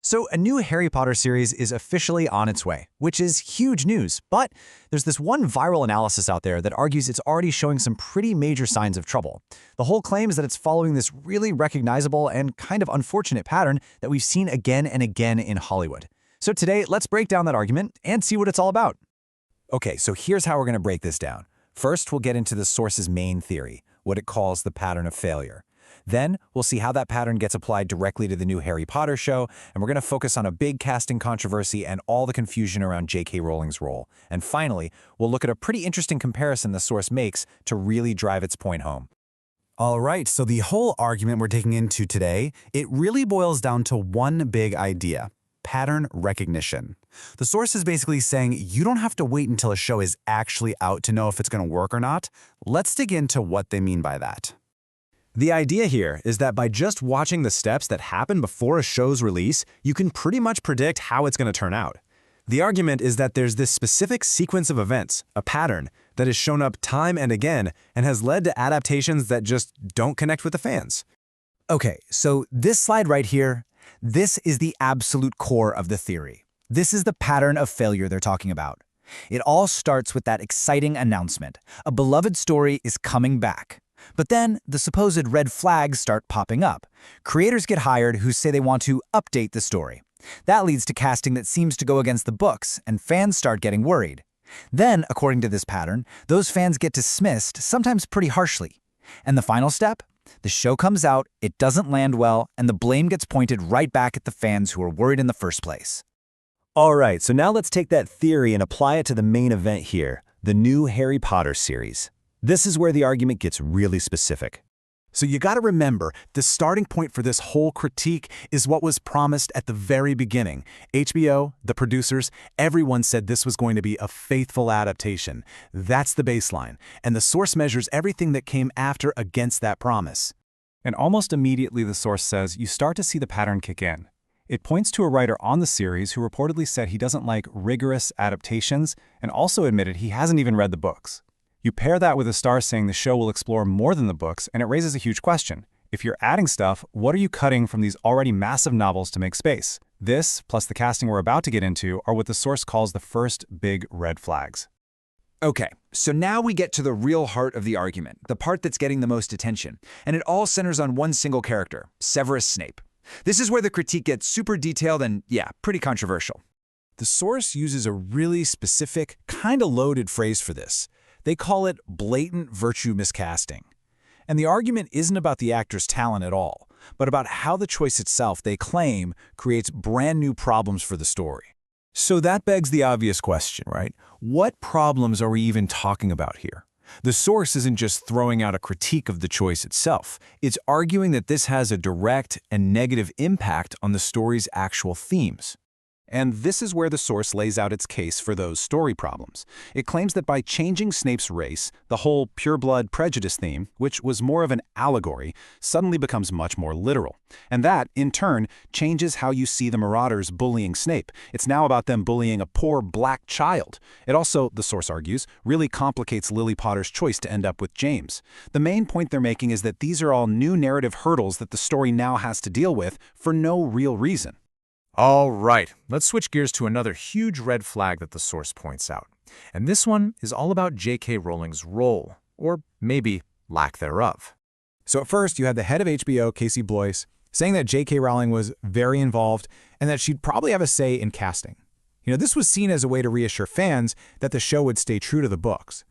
So a new Harry Potter series is officially on its way, which is huge news, but there's this one viral analysis out there that argues it's already showing some pretty major signs of trouble. The whole claim is that it's following this really recognizable and kind of unfortunate pattern that we've seen again and again in Hollywood. So today, let's break down that argument and see what it's all about. Okay, so here's how we're going to break this down. First, we'll get into the source's main theory, what it calls the pattern of failure. Then, we'll see how that pattern gets applied directly to the new Harry Potter show, and we're going to focus on a big casting controversy and all the confusion around J.K. Rowling's role. And finally, we'll look at a pretty interesting comparison the source makes to really drive its point home. All right, so the whole argument we're digging into today, it really boils down to one big idea: pattern recognition. The source is basically saying you don't have to wait until a show is actually out to know if it's going to work or not. Let's dig into what they mean by that. The idea here is that by just watching the steps that happen before a show's release, you can pretty much predict how it's going to turn out. The argument is that there's this specific sequence of events, a pattern, that has shown up time and again and has led to adaptations that just don't connect with the fans. Okay, so this slide right here, this is the absolute core of the theory. This is the pattern of failure they're talking about. It all starts with that exciting announcement. A beloved story is coming back. But then, the supposed red flags start popping up. Creators get hired who say they want to update the story. That leads to casting that seems to go against the books, and fans start getting worried. Then, according to this pattern, those fans get dismissed, sometimes pretty harshly. And the final step? The show comes out, it doesn't land well, and the blame gets pointed right back at the fans who were worried in the first place. All right, so now let's take that theory and apply it to the main event here, the new Harry Potter series. This is where the argument gets really specific. So you got to remember, the starting point for this whole critique is what was promised at the very beginning. HBO, the producers, everyone said this was going to be a faithful adaptation. That's the baseline, and the source measures everything that came after against that promise. And almost immediately the source says you start to see the pattern kick in. It points to a writer on the series who reportedly said he doesn't like rigorous adaptations and also admitted he hasn't even read the books. You pair that with a star saying the show will explore more than the books, and it raises a huge question. If you're adding stuff, what are you cutting from these already massive novels to make space? This, plus the casting we're about to get into, are what the source calls the first big red flags. Okay, so now we get to the real heart of the argument, the part that's getting the most attention, and it all centers on one single character, Severus Snape. This is where the critique gets super detailed and, yeah, pretty controversial. The source uses a really specific, kind of loaded phrase for this. They call it blatant virtue miscasting. And the argument isn't about the actor's talent at all, but about how the choice itself, they claim, creates brand new problems for the story. So that begs the obvious question, right? What problems are we even talking about here? The source isn't just throwing out a critique of the choice itself. It's arguing that this has a direct and negative impact on the story's actual themes. And this is where the source lays out its case for those story problems. It claims that by changing Snape's race, the whole pure-blood prejudice theme, which was more of an allegory, suddenly becomes much more literal. And that, in turn, changes how you see the Marauders bullying Snape. It's now about them bullying a poor black child. It also, the source argues, really complicates Lily Potter's choice to end up with James. The main point they're making is that these are all new narrative hurdles that the story now has to deal with for no real reason. All right, let's switch gears to another huge red flag that the source points out. And this one is all about J.K. Rowling's role, or maybe lack thereof. So at first, you had the head of HBO, Casey Bloys, saying that J.K. Rowling was very involved and that she'd probably have a say in casting. This was seen as a way to reassure fans that the show would stay true to the books.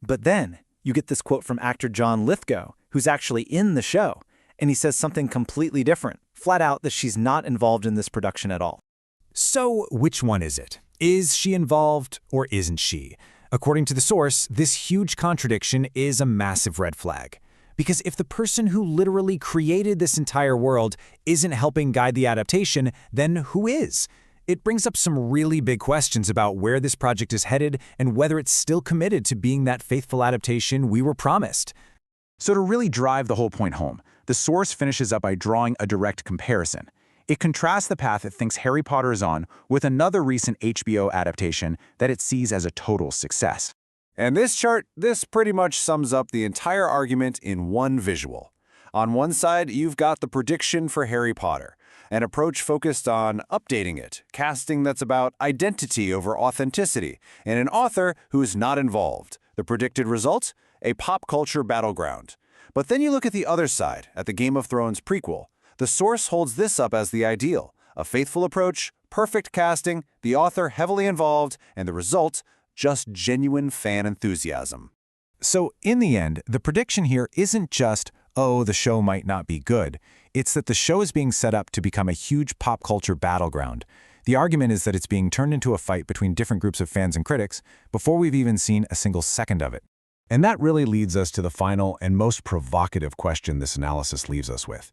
But then, you get this quote from actor John Lithgow, who's actually in the show, and he says something completely different, flat out that she's not involved in this production at all. So which one is it? Is she involved or isn't she? According to the source, this huge contradiction is a massive red flag. Because if the person who literally created this entire world isn't helping guide the adaptation, then who is? It brings up some really big questions about where this project is headed and whether it's still committed to being that faithful adaptation we were promised. So to really drive the whole point home, the source finishes up by drawing a direct comparison. It contrasts the path it thinks Harry Potter is on with another recent HBO adaptation that it sees as a total success. And this chart, this pretty much sums up the entire argument in one visual. On one side, you've got the prediction for Harry Potter. an approach focused on updating it, casting that's about identity over authenticity, and an author who is not involved. The predicted result? A pop culture battleground. But then you look at the other side, at the Game of Thrones prequel. The source holds this up as the ideal: a faithful approach, perfect casting, the author heavily involved, and the result, just genuine fan enthusiasm. So in the end, the prediction here isn't just, oh, the show might not be good. It's that the show is being set up to become a huge pop culture battleground. The argument is that it's being turned into a fight between different groups of fans and critics before we've even seen a single second of it. And that really leads us to the final and most provocative question this analysis leaves us with.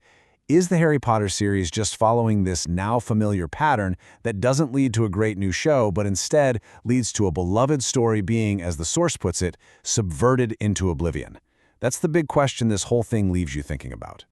Is the Harry Potter series just following this now familiar pattern that doesn't lead to a great new show, but instead leads to a beloved story being, as the source puts it, subverted into oblivion? That's the big question this whole thing leaves you thinking about.